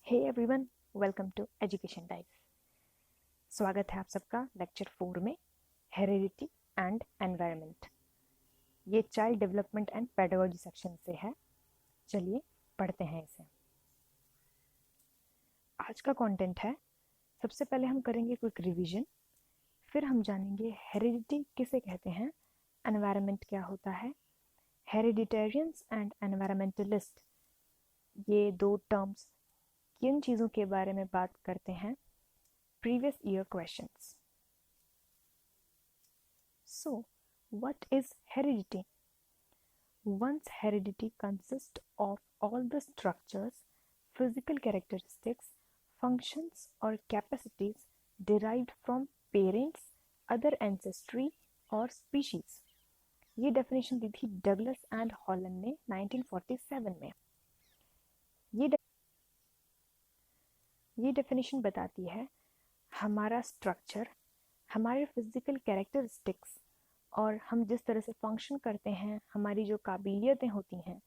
Hey everyone, welcome to education types. स्वागत है आप सबका लेक्चर 4 में हेरिडिटी एंड एनवायरनमेंट। ये child development and pedagogy section से है। चलिए पढ़ते हैं इसे। आज का कंटेंट है, सबसे पहले हम करेंगे क्विक रिवीजन, फिर हम जानेंगे हेरिडिटी किसे कहते हैं, एनवायरनमेंट क्या होता है, हेरिडिटेरियंस एंड एनवायरमेंटलिस्ट ये दो टर्म्स किन चीज़ों के बारे में बात करते हैं, previous year questions. So, what is heredity? One's heredity consists of all the structures, physical characteristics, functions or capacities derived from parents, other ancestry or species. ये डेफिनेशन दी थी डगलस एंड हॉलैंड ने 1947 में। ये डेफिनेशन बताती है हमारा structure, हमारे physical characteristics और हम जिस तरह से फंक्शन करते हैं, हमारी जो काबिलियतें होती हैं,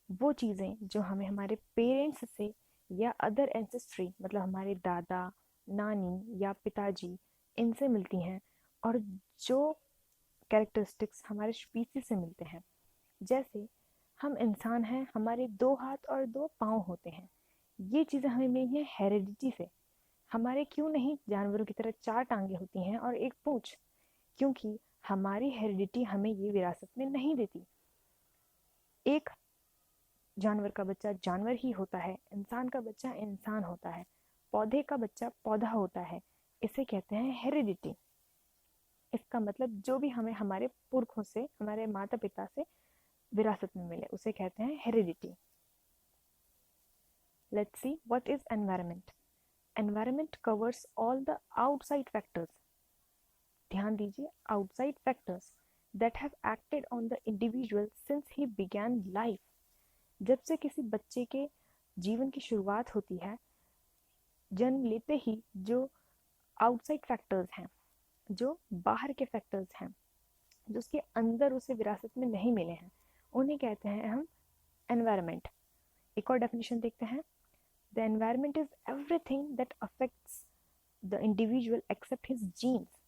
वो चीज़ें जो हमें हमारे पेरेंट्स से या अदर एंसेस्ट्री मतलब हमारे दादा नानी या पिताजी इनसे मिलती हैं, और जो कैरेक्टरिस्टिक्स हमारे स्पीसीज से मिलते हैं। जैसे हम इंसान हैं, हमारे 2 हाथ और 2 पाँव होते हैं, ये चीज़ें हमें मिली हैं हेरिडिटी से। हमारे क्यों नहीं जानवरों की तरह 4 टांगे होती हैं और 1 पूंछ? क्योंकि हमारी हेरिडिटी हमें ये विरासत में नहीं देती। एक जानवर का बच्चा जानवर ही होता है, इंसान का बच्चा इंसान होता है, पौधे का बच्चा पौधा होता है। इसे कहते हैं हेरिडिटी। इसका मतलब जो भी हमें हमारे पुरखों से, हमारे माता पिता से विरासत में मिले, उसे कहते हैं heredity. Let's see what is environment. Environment covers all the outside factors. ध्यान दीजिए, outside factors that have acted on the individual since he began life. जब से किसी बच्चे के जीवन की शुरुआत होती है, जन्म लेते ही जो आउटसाइड फैक्टर्स हैं, जो बाहर के फैक्टर्स हैं, जो उसके अंदर उसे विरासत में नहीं मिले हैं, उन्हें कहते हैं हम एनवायरनमेंट। एक और डेफिनेशन देखते हैं। The environment is everything that affects the individual except his genes.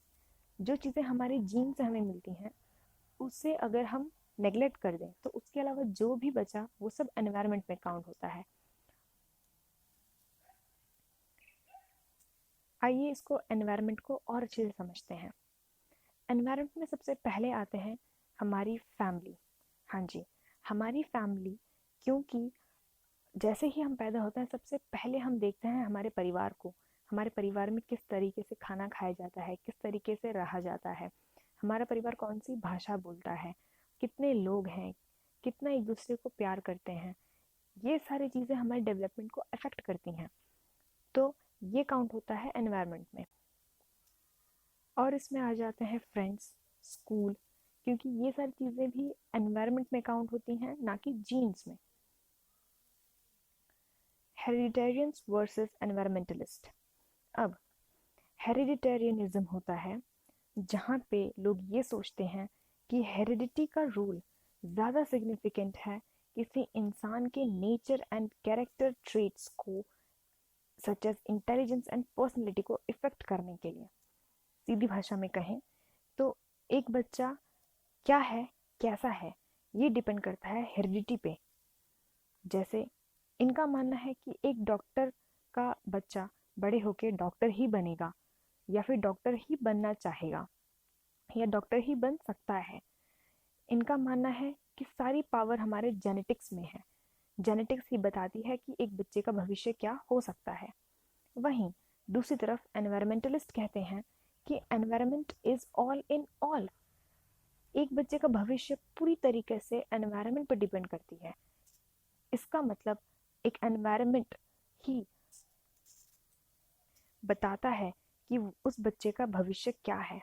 जो चीज़ें हमारे जीन से हमें मिलती हैं, उससे अगर हम नेग्लेक्ट कर दें तो उसके अलावा जो भी बचा वो सब एनवायरनमेंट में काउंट होता है। आइए इसको एनवायरनमेंट को और अच्छे से समझते हैं। एनवायरनमेंट में सबसे पहले आते हैं हमारी फैमिली। हाँ जी, हमारी फैमिली, क्योंकि जैसे ही हम पैदा होते हैं सबसे पहले हम देखते हैं हमारे परिवार को। हमारे परिवार में किस तरीके से खाना खाया जाता है, किस तरीके से रहा जाता है, हमारा परिवार कौन सी भाषा बोलता है, कितने लोग हैं, कितना एक दूसरे को प्यार करते हैं, ये सारी चीज़ें हमारे डेवलपमेंट को अफेक्ट करती हैं। तो ये काउंट होता है एनवायरनमेंट में। और इसमें आ जाते हैं फ्रेंड्स, स्कूल, क्योंकि ये सारी चीज़ें भी एनवायरनमेंट में काउंट होती हैं, ना कि जीन्स में। हेरिडिटेरियंस वर्सेस एनवायरमेंटलिस्ट। अब हेरिडिटेरियनिज्म होता है जहाँ पे लोग ये सोचते हैं कि हेरिडिटी का रूल ज़्यादा सिग्निफिकेंट है किसी इंसान के नेचर एंड कैरेक्टर ट्रेट्स को, such as intelligence and personality को इफेक्ट करने के लिए। सीधी भाषा में कहें तो एक बच्चा क्या है, कैसा है, ये डिपेंड करता है हेरिडिटी पे। जैसे इनका मानना है कि एक डॉक्टर का बच्चा बड़े होके डॉक्टर ही बनेगा, या फिर डॉक्टर ही बनना चाहेगा, या डॉक्टर ही बन सकता है। इनका मानना है कि सारी पावर हमारे जेनेटिक्स में है। जेनेटिक्स ही बताती है कि एक बच्चे का भविष्य क्या हो सकता है। वहीं दूसरी तरफ एनवायरमेंटलिस्ट कहते हैं कि environment is all in all. एक बच्चे का भविष्य पूरी तरीके से एनवायरनमेंट पर डिपेंड करती है। इसका मतलब एक एनवायरनमेंट ही बताता है कि उस बच्चे का भविष्य क्या है।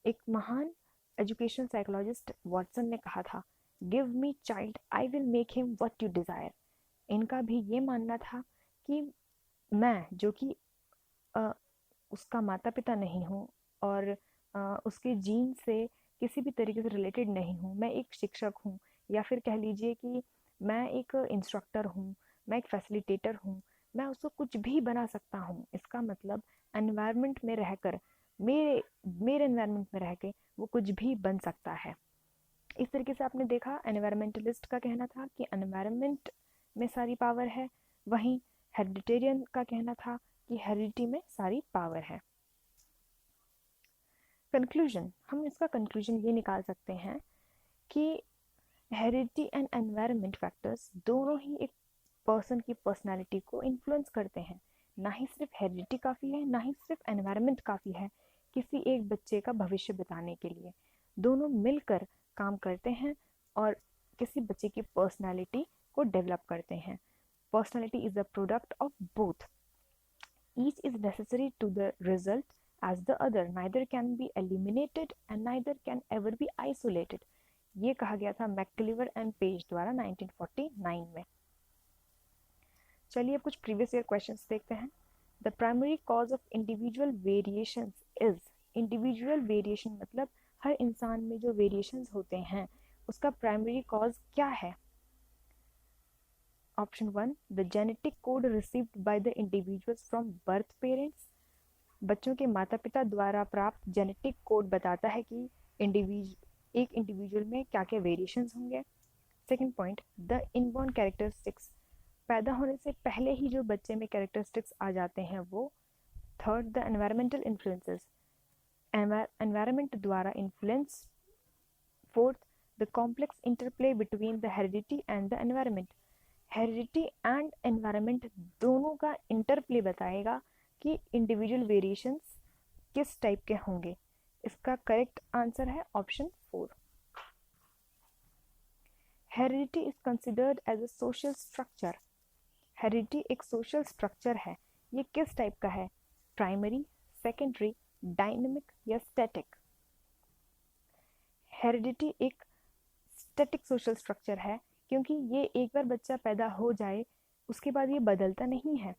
एक महान एजुकेशन साइकोलॉजिस्ट वॉटसन ने कहा था, give me child, I will make him what you desire. इनका भी ये मानना था कि मैं, जो कि उसका माता पिता नहीं हूँ और उसके जीन से किसी भी तरीके से रिलेटेड नहीं हूँ, मैं एक शिक्षक हूँ, या फिर कह लीजिए कि मैं एक इंस्ट्रक्टर हूँ, मैं एक फैसिलिटेटर हूँ, मैं उसको कुछ भी बना सकता हूँ। इसका मतलब एनवायरनमेंट में रहकर, मेरे मेरे एनवायरनमेंट में रह के वो कुछ भी बन सकता है। इस तरीके से आपने देखा, एनवायरमेंटलिस्ट का कहना था कि एनवायरनमेंट में सारी पावर है, वहीं हेरिडिटेरियन का कहना था कि हेरिडिटी में सारी पावर है। कंक्लूजन, हम इसका कंक्लूजन ये निकाल सकते हैं कि हेरिडिटी एंड एनवायरनमेंट फैक्टर्स दोनों ही एक पर्सन की पर्सनालिटी को इन्फ्लुएंस करते हैं। ना ही सिर्फ हेरिडिटी काफ़ी है, ना ही सिर्फ एनवायरनमेंट काफ़ी है किसी एक बच्चे का भविष्य बताने के लिए। दोनों मिलकर काम करते हैं और किसी बच्चे की पर्सनालिटी को डेवलप करते हैं। Personality is a product of both, each is necessary to the result as the other, neither can be eliminated and neither can ever be isolated। ये कहा गया था मैक्लिवर एंड पेज द्वारा 1949 में। चलिए अब कुछ प्रीवियस ईयर क्वेश्चंस देखते हैं। The primary cause of individual variations is, individual variation मतलब हर इंसान में जो वेरिएशंस होते हैं उसका प्राइमरी कॉज क्या है? Option 1, the genetic code received by the individuals from birth parents. बच्चों के माता पिता द्वारा प्राप्त जेनेटिक कोड बताता है कि एक इंडिविजुअल में क्या क्या वेरिएशंस होंगे। Second point, the inborn characteristics, पैदा होने से पहले ही जो बच्चे में कैरेक्टरिस्टिक्स आ जाते हैं वो। Third, the environmental influences, environment द्वारा influence. Fourth, the complex interplay between the heredity and the environment, heredity and environment दोनों का इंटरप्ले बताएगा कि इंडिविजुअल वेरिएशंस किस टाइप के होंगे। इसका करेक्ट आंसर है option 4। Heredity is considered as a social structure, heredity एक सोशल स्ट्रक्चर है। ये किस टाइप का है? प्राइमरी, सेकेंडरी, डायनेमिक या स्टैटिक? हेरिडिटी एक स्टैटिक सोशल स्ट्रक्चर है क्योंकि ये एक बार बच्चा पैदा हो जाए उसके बाद ये बदलता नहीं है।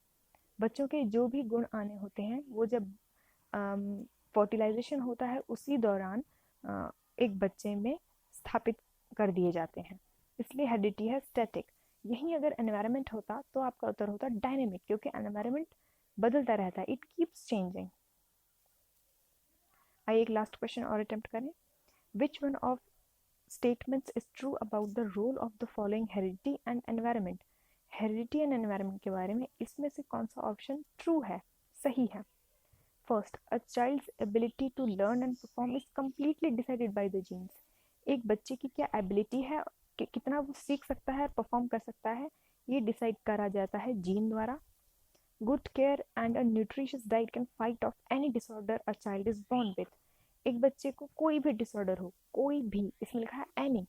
बच्चों के जो भी गुण आने होते हैं वो जब फर्टिलाइजेशन होता है उसी दौरान एक बच्चे में स्थापित कर दिए जाते हैं, इसलिए हेरिडिटी है स्टैटिक। यहीं अगर एनवायरनमेंट होता तो आपका उत्तर होता डायनेमिक, क्योंकि एनवायरनमेंट बदलता रहता है, इट कीप्स चेंजिंग। आइए एक लास्ट क्वेश्चन और अटेम्प्ट करें। Which one of statements is true about the role of the following heredity and environment? Heredity and environment के बारे में इसमें से कौन सा ऑप्शन ट्रू है, सही है? First, a child's ability to learn and perform is completely decided by the genes. एक बच्चे की क्या एबिलिटी है कि कितना वो सीख सकता है, परफॉर्म कर सकता है, ये डिसाइड करा जाता है जीन द्वारा। Good care and a nutritious diet can fight of any disorder a child is born with. एक बच्चे को कोई भी डिसऑर्डर हो, कोई भी, इसमें लिखा है एनी,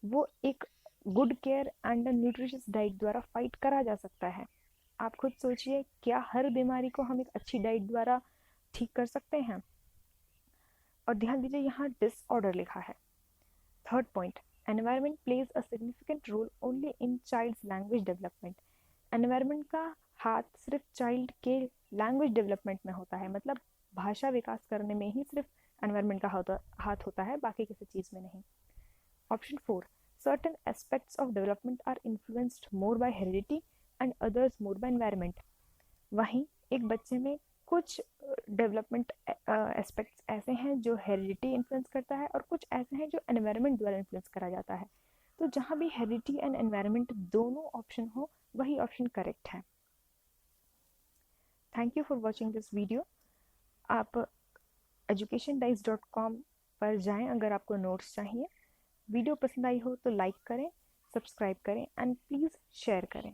वो एक good care and nutritious diet द्वारा फाइट करा जा सकता है। आप खुद सोचिए, क्या हर बीमारी को हम एक अच्छी डाइट द्वारा ठीक कर सकते हैं? और ध्यान दीजिए यहाँ डिसऑर्डर लिखा है। Third point, environment plays a significant role only in child's language development. Environment का हाथ सिर्फ चाइल्ड के लैंग्वेज डेवलपमेंट में होता है, मतलब भाषा विकास करने में ही सिर्फ एनवायरनमेंट का हाथ होता है, बाकी किसी चीज़ में नहीं। Option 4, certain aspects of development are influenced more by heredity and others more by environment। वहीं एक बच्चे में कुछ डेवलपमेंट एस्पेक्ट्स ऐसे हैं जो हेरिडिटी इन्फ्लुएंस करता है और कुछ ऐसे हैं जो एनवायरनमेंट द्वारा इन्फ्लुएंस करा जाता है। तो जहाँ भी हेरिडिटी एंड एनवायरनमेंट दोनों ऑप्शन हो वही ऑप्शन करेक्ट है। Thank you for watching this video. आप educationdice.com पर जाएं अगर आपको नोट्स चाहिए। वीडियो पसंद आई हो तो लाइक करें, सब्सक्राइब करें एंड प्लीज़ शेयर करें।